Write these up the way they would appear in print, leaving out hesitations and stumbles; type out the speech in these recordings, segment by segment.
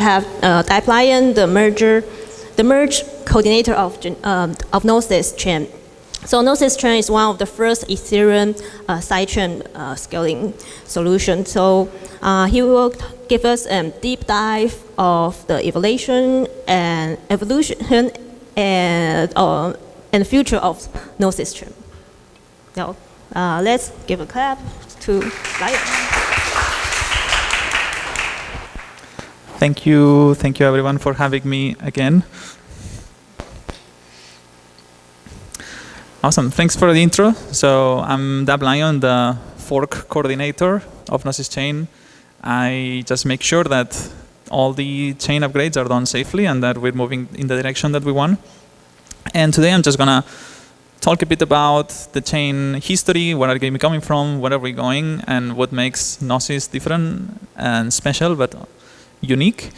have Dapplion, the merge coordinator of Gnosis chain. So Gnosis chain is one of the first Ethereum sidechain scaling solution. So he will give us a deep dive of the evolution and the future of Gnosis chain. So let's give a clap to Lion. Thank you everyone for having me again. Awesome, thanks for the intro. So I'm Dapplion, the fork coordinator of Gnosis chain. I just make sure that all the chain upgrades are done safely and that we're moving in the direction that we want. And today I'm just gonna talk a bit about the chain history, where are we coming from, where are we going, and what makes Gnosis different and special, but unique.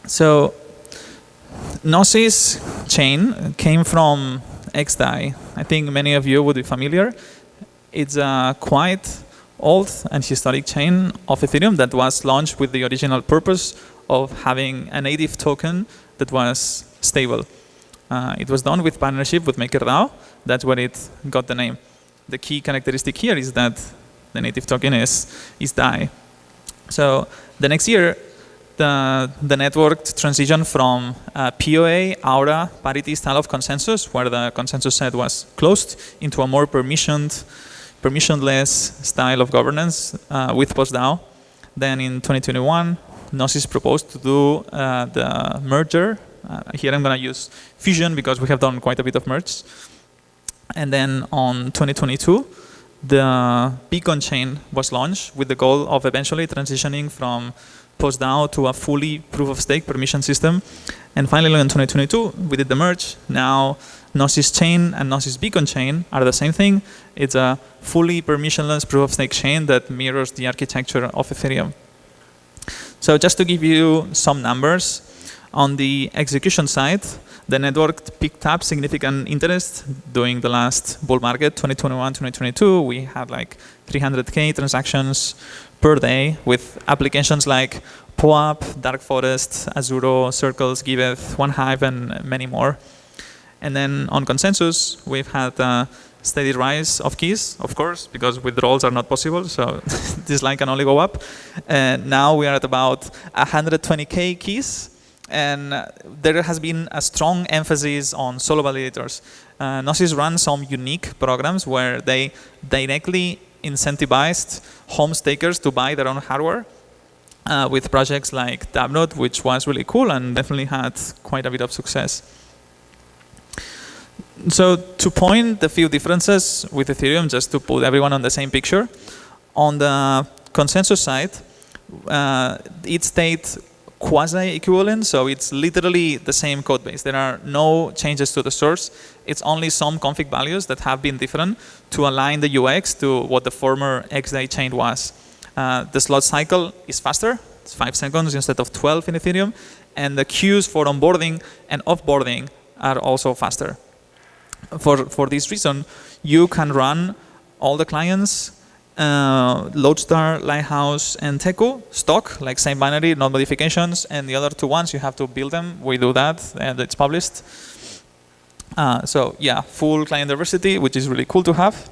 So Gnosis chain came from ETHTaipei. I think many of you would be familiar. It's a quite old and historic chain of Ethereum that was launched with the original purpose of having a native token that was stable. It was done with partnership with MakerDAO. That's where it got the name. The key characteristic here is that the native token is DAI. So the next year, the network transitioned from POA, Aura, parity style of consensus, where the consensus set was closed, into a more permissionless style of governance with PostDAO. Then in 2021, Gnosis proposed to do the merger. Here I'm going to use fusion because we have done quite a bit of merge. And then on 2022, the Beacon chain was launched with the goal of eventually transitioning from PostDAO to a fully proof-of-stake permission system. And finally, in 2022, we did the merge. Now, Gnosis chain and Gnosis Beacon chain are the same thing. It's a fully permissionless proof-of-stake chain that mirrors the architecture of Ethereum. So just to give you some numbers, on the execution side, the network picked up significant interest during the last bull market, 2021, 2022. We had like 300K transactions per day with applications like POAP, Dark Forest, Azuro, Circles, Giveth, OneHive, and many more. And then on consensus, we've had a steady rise of keys, of course, because withdrawals are not possible, so this line can only go up. And now we are at about 120K keys. And there has been a strong emphasis on solo validators. Gnosis runs some unique programs where they directly incentivized home stakers to buy their own hardware with projects like Tabnode, which was really cool and definitely had quite a bit of success. So to point the few differences with Ethereum, just to put everyone on the same picture, on the consensus side, it stayed quasi-equivalent, so it's literally the same code base. There are no changes to the source. It's only some config values that have been different to align the UX to what the former ETHTaipei chain was. The slot cycle is faster. It's 5 seconds instead of 12 in Ethereum. And the queues for onboarding and offboarding are also faster. For this reason, you can run all the clients Lodestar, Lighthouse, and Teku stock, like same binary, no modifications, and the other two ones you have to build them. We do that, and it's published. So yeah, full client diversity, which is really cool to have.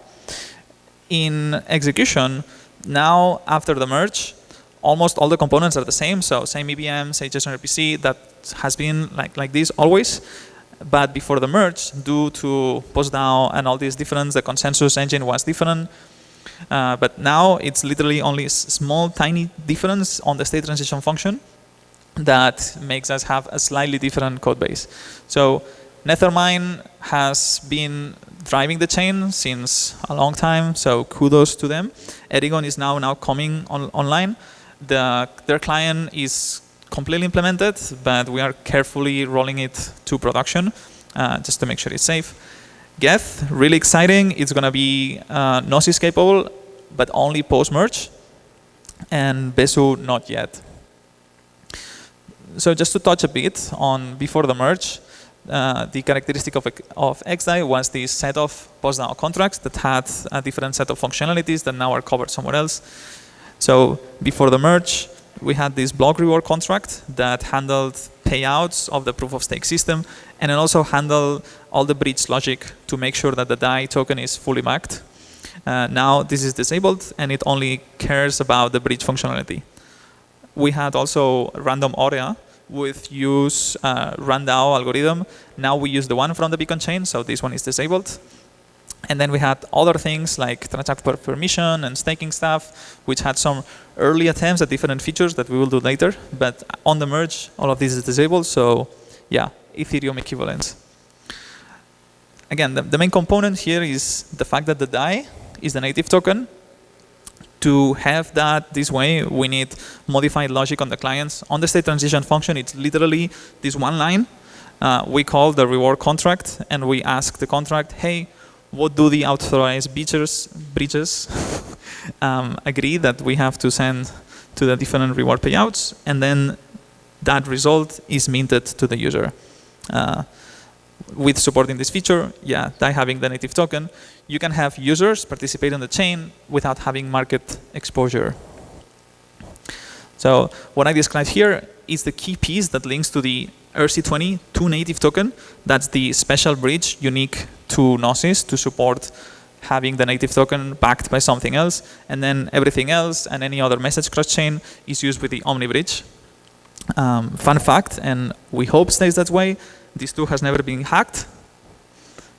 In execution, now after the merge, almost all the components are the same. So same EVM, same JSON RPC, that has been like this always. But before the merge, due to PostDAO and all these difference, the consensus engine was different. But now it's literally only a small, tiny difference on the state transition function that makes us have a slightly different code base. So Nethermine has been driving the chain since a long time, so kudos to them. Erigon is now coming online. Their client is completely implemented, but we are carefully rolling it to production just to make sure it's safe. Geth, really exciting. It's going to be Gnosis capable, but only post-merge. And Besu, not yet. So just to touch a bit on before the merge, the characteristic of ETHTaipei was this set of PostDAO contracts that had a different set of functionalities that now are covered somewhere else. So before the merge, we had this block reward contract that handled payouts of the proof of stake system, and it also handled all the bridge logic to make sure that the DAI token is fully backed. Now this is disabled, and it only cares about the bridge functionality. We had also random AUREA with use RANDAO algorithm. Now we use the one from the beacon chain, so this one is disabled. And then we had other things like transact per permission and staking stuff, which had some early attempts at different features that we will do later. But on the merge, all of this is disabled. So yeah, Ethereum equivalent. Again, the main component here is the fact that the DAI is the native token. To have that this way, we need modified logic on the clients. On the state transition function, it's literally this one line. We call the reward contract, and we ask the contract, hey, what do the authorized bridges agree that we have to send to the different reward payouts? And then that result is minted to the user. With supporting this feature, yeah, by having the native token, you can have users participate in the chain without having market exposure. So what I described here is the key piece that links to the ERC20 to native token. That's the special bridge unique to Gnosis to support having the native token backed by something else. And then everything else and any other message cross-chain is used with the Omni bridge. Fun fact, and we hope stays that way, this too has never been hacked.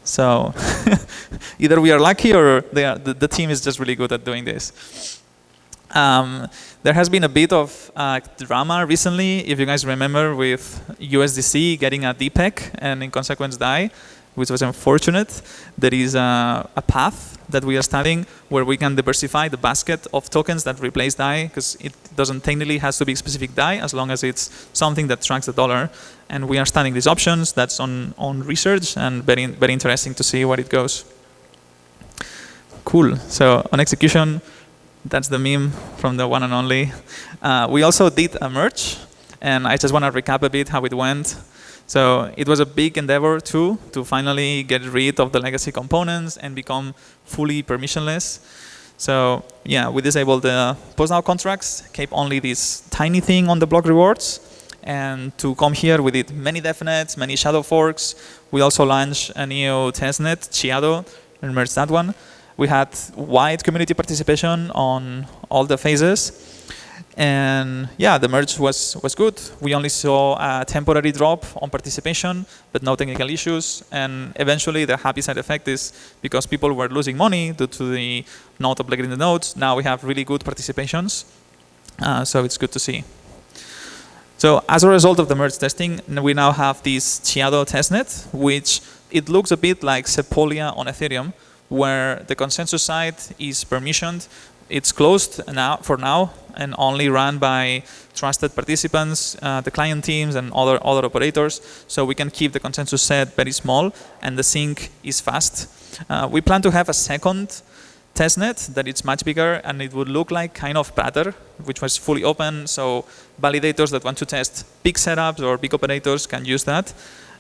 So either we are lucky or the team is just really good at doing this. There has been a bit of drama recently, if you guys remember, with USDC getting a DPEG and in consequence DAI, which was unfortunate. There is a path that we are studying where we can diversify the basket of tokens that replace DAI, because it doesn't technically has to be specific DAI as long as it's something that tracks the dollar. And we are studying these options. That's on research and very, very interesting to see where it goes. Cool. So on execution, that's the meme from the one and only. We also did a merge, and I just want to recap a bit how it went. So it was a big endeavor too, to finally get rid of the legacy components and become fully permissionless. So yeah, we disabled the post-now contracts, kept only this tiny thing on the block rewards. And to come here, we did many devnets, many shadow forks. We also launched a new testnet, Chiado, and merged that one. We had wide community participation on all the phases. And yeah, the merge was good. We only saw a temporary drop on participation, but no technical issues. And eventually, the happy side effect is because people were losing money due to the not obligating the nodes, now we have really good participations. So it's good to see. So as a result of the merge testing, we now have this Chiado testnet, which it looks a bit like Sepolia on Ethereum, where the consensus side is permissioned. It's closed now for now and only run by trusted participants, the client teams and other operators. So we can keep the consensus set very small and the sync is fast. We plan to have a second testnet that it's much bigger and it would look like kind of Prater, which was fully open. So validators that want to test big setups or big operators can use that.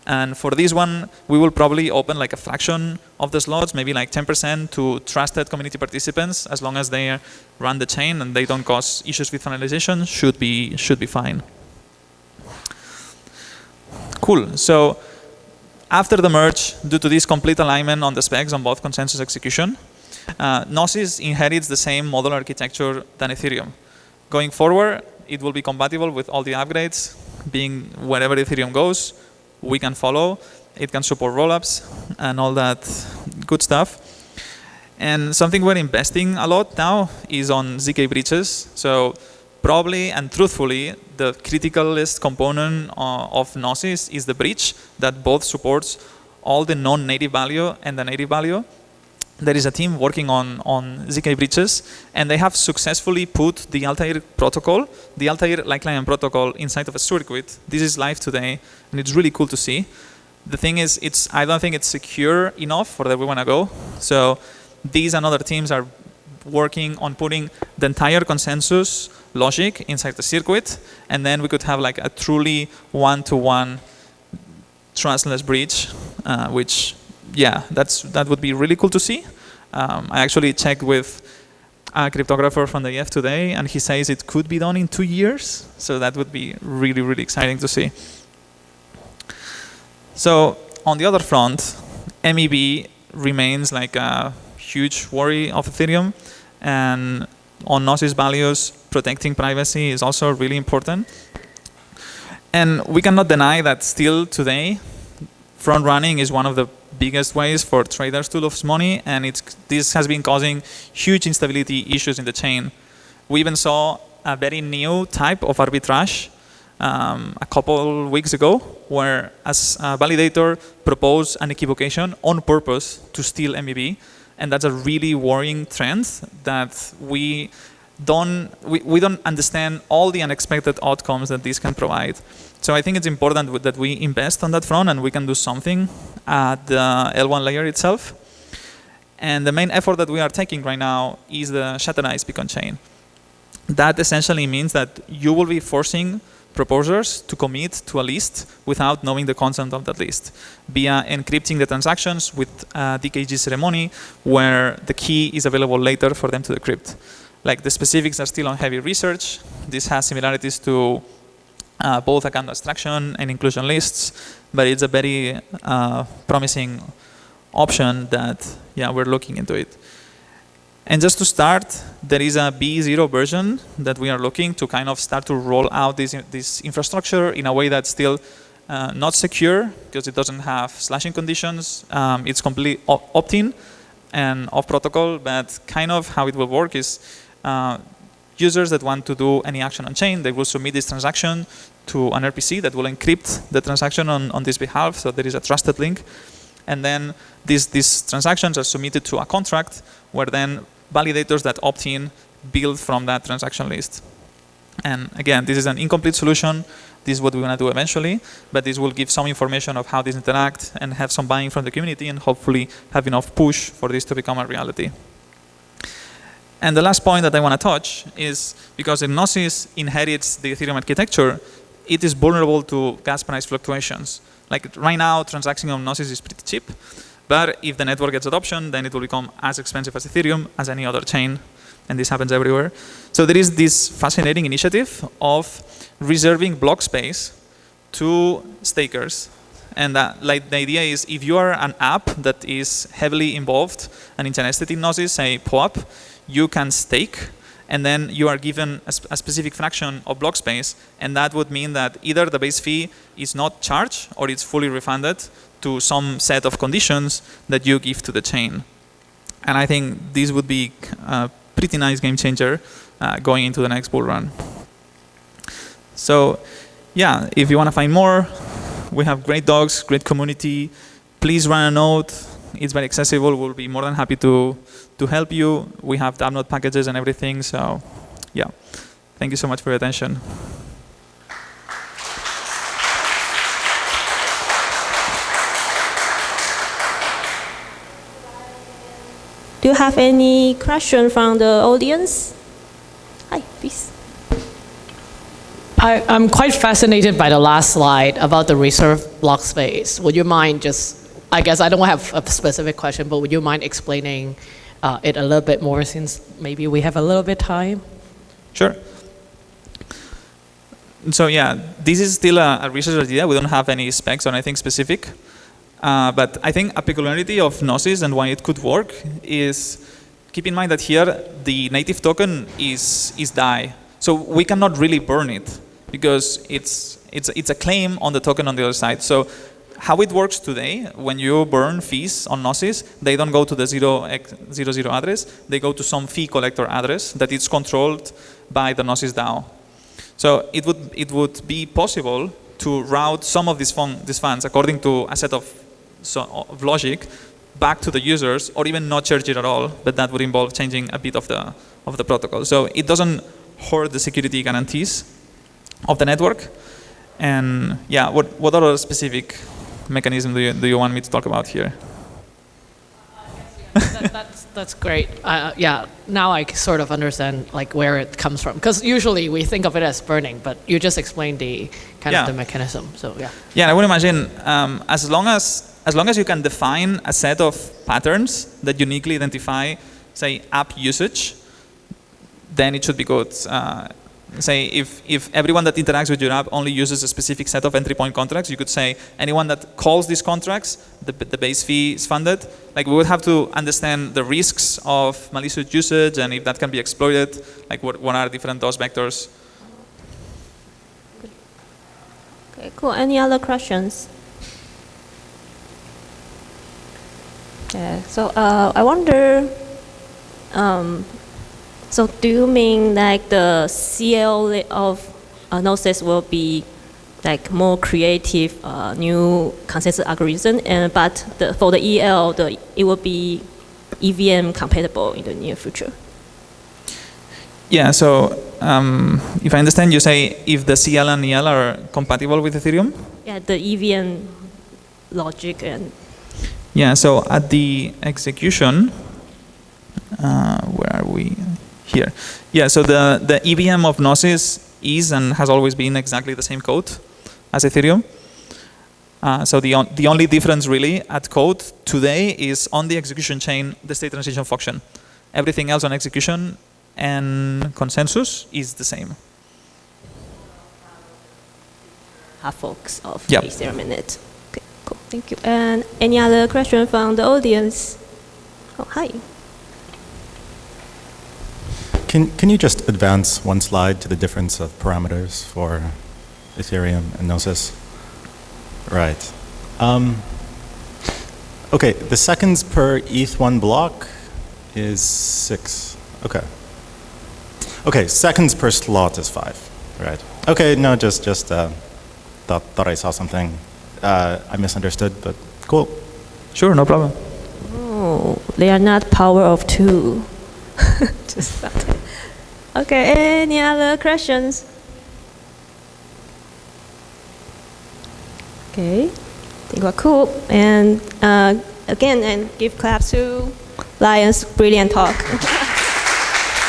And for this one, we will probably open like a fraction of the slots, maybe like 10% to trusted community participants, as long as they run the chain and they don't cause issues with finalization, should be fine. Cool. So after the merge, due to this complete alignment on the specs on both consensus execution, Gnosis inherits the same model architecture than Ethereum. Going forward, it will be compatible with all the upgrades, being wherever Ethereum goes, we can follow. It can support rollups and all that good stuff. And something we're investing a lot now is on ZK bridges. So probably and truthfully, the criticalest component of Gnosis is the bridge that both supports all the non-native value and the native value. There is a team working on ZK bridges, and they have successfully put the Altair protocol, the Altair like client protocol, inside of a circuit. This is live today, and it's really cool to see. The thing is, I don't think it's secure enough for where we want to go. So these and other teams are working on putting the entire consensus logic inside the circuit, and then we could have like a truly one-to-one trustless bridge, which, yeah, that would be really cool to see. I actually checked with a cryptographer from the ETH today, and he says it could be done in 2 years. So that would be really, really exciting to see. So on the other front, MEV remains like a huge worry of Ethereum. And on Gnosis values, protecting privacy is also really important. And we cannot deny that still today, front running is one of the biggest ways for traders to lose money, and this has been causing huge instability issues in the chain. We even saw a very new type of arbitrage a couple weeks ago, where as a validator proposed an equivocation on purpose to steal MEV, and that's a really worrying trend that we don't understand all the unexpected outcomes that this can provide. So I think it's important that we invest on that front, and we can do something at the L1 layer itself. And the main effort that we are taking right now is the shatterized beacon chain. That essentially means that you will be forcing proposers to commit to a list without knowing the content of that list, via encrypting the transactions with a DKG ceremony where the key is available later for them to decrypt. Like, the specifics are still on heavy research. This has similarities to both account abstraction and inclusion lists, but it's a very promising option that, yeah, we're looking into it. And just to start, there is a B0 version that we are looking to kind of start to roll out this infrastructure in a way that's still not secure, because it doesn't have slashing conditions. It's completely opt-in and off protocol, but kind of how it will work is users that want to do any action on chain, they will submit this transaction to an RPC that will encrypt the transaction on this behalf, so there is a trusted link. And then these transactions are submitted to a contract where then validators that opt in build from that transaction list. And again, this is an incomplete solution. This is what we want to do eventually, but this will give some information of how these interact and have some buying from the community, and hopefully have enough push for this to become a reality. And the last point that I want to touch is, because Gnosis inherits the Ethereum architecture, it is vulnerable to gas price fluctuations. Like right now, transacting on Gnosis is pretty cheap, but if the network gets adoption, then it will become as expensive as Ethereum, as any other chain, and this happens everywhere. So there is this fascinating initiative of reserving block space to stakers. And like the idea is, if you are an app that is heavily involved and interested in Gnosis, say POAP, you can stake, and then you are given a specific fraction of block space, and that would mean that either the base fee is not charged or it's fully refunded to some set of conditions that you give to the chain. And I think this would be a pretty nice game changer going into the next bull run. So yeah, if you want to find more, we have great docs, great community. Please run a node. It's very accessible. We'll be more than happy to help you. We have download packages and everything. So yeah, thank you so much for your attention. Do you have any question from the audience? Hi, please. I'm quite fascinated by the last slide about the reserve block space. Would you mind just, I guess I don't have a specific question, but would you mind explaining it a little bit more, since maybe we have a little bit time? Sure. So yeah, this is still a research idea. We don't have any specs or anything specific. But I think a peculiarity of Gnosis and why it could work is, keep in mind that here the native token is DAI. So we cannot really burn it, because it's a claim on the token on the other side. So how it works today, when you burn fees on Gnosis, they don't go to the 0x00 address, they go to some fee collector address that is controlled by the Gnosis DAO. So it would be possible to route some of these funds according to a set of logic back to the users, or even not charge it at all, but that would involve changing a bit of the protocol. So it doesn't hurt the security guarantees of the network. And yeah, what other specific mechanism do you want me to talk about here? That's great. Yeah, now I sort of understand like where it comes from, because usually we think of it as burning, but you just explained the kind of the mechanism. So yeah. Yeah, I would imagine as long as you can define a set of patterns that uniquely identify, say, app usage, then it should be good. Say if everyone that interacts with your app only uses a specific set of entry point contracts, you could say anyone that calls these contracts, the base fee is funded. Like we would have to understand the risks of malicious usage and if that can be exploited, like what are different DOS vectors. Okay, cool. Any other questions? Yeah, so I wonder, so do you mean like the CL of Gnosis will be like more creative, new consensus algorithm, but for the EL, it will be EVM compatible in the near future? Yeah, so if I understand, you say if the CL and EL are compatible with Ethereum? Yeah, the EVM logic and... Yeah, so at the execution, where are we? Here. Yeah, so the EVM of Gnosis is and has always been exactly the same code as Ethereum. So the only difference really at code today is on the execution chain, the state transition function. Everything else on execution and consensus is the same. Half forks of Yep. Ethereum in it. Okay, cool. Thank you. And any other question from the audience? Oh, hi. Can you just advance one slide to the difference of parameters for Ethereum and Gnosis? Right. Okay, the seconds per ETH1 block is 6. Okay. Okay, seconds per slot is 5. Right. Okay, no, just thought I saw something. I misunderstood, but cool. Sure, no problem. Oh, they are not power of 2. Just that. Okay, any other questions? Okay, I think we're cool. And again, and give claps to Lion's brilliant talk.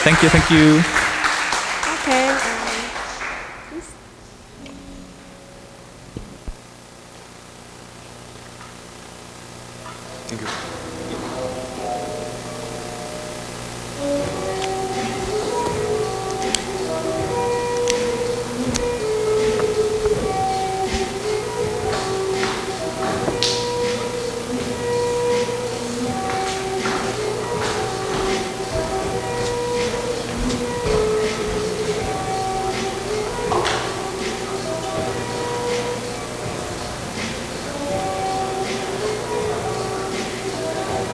Thank you, thank you.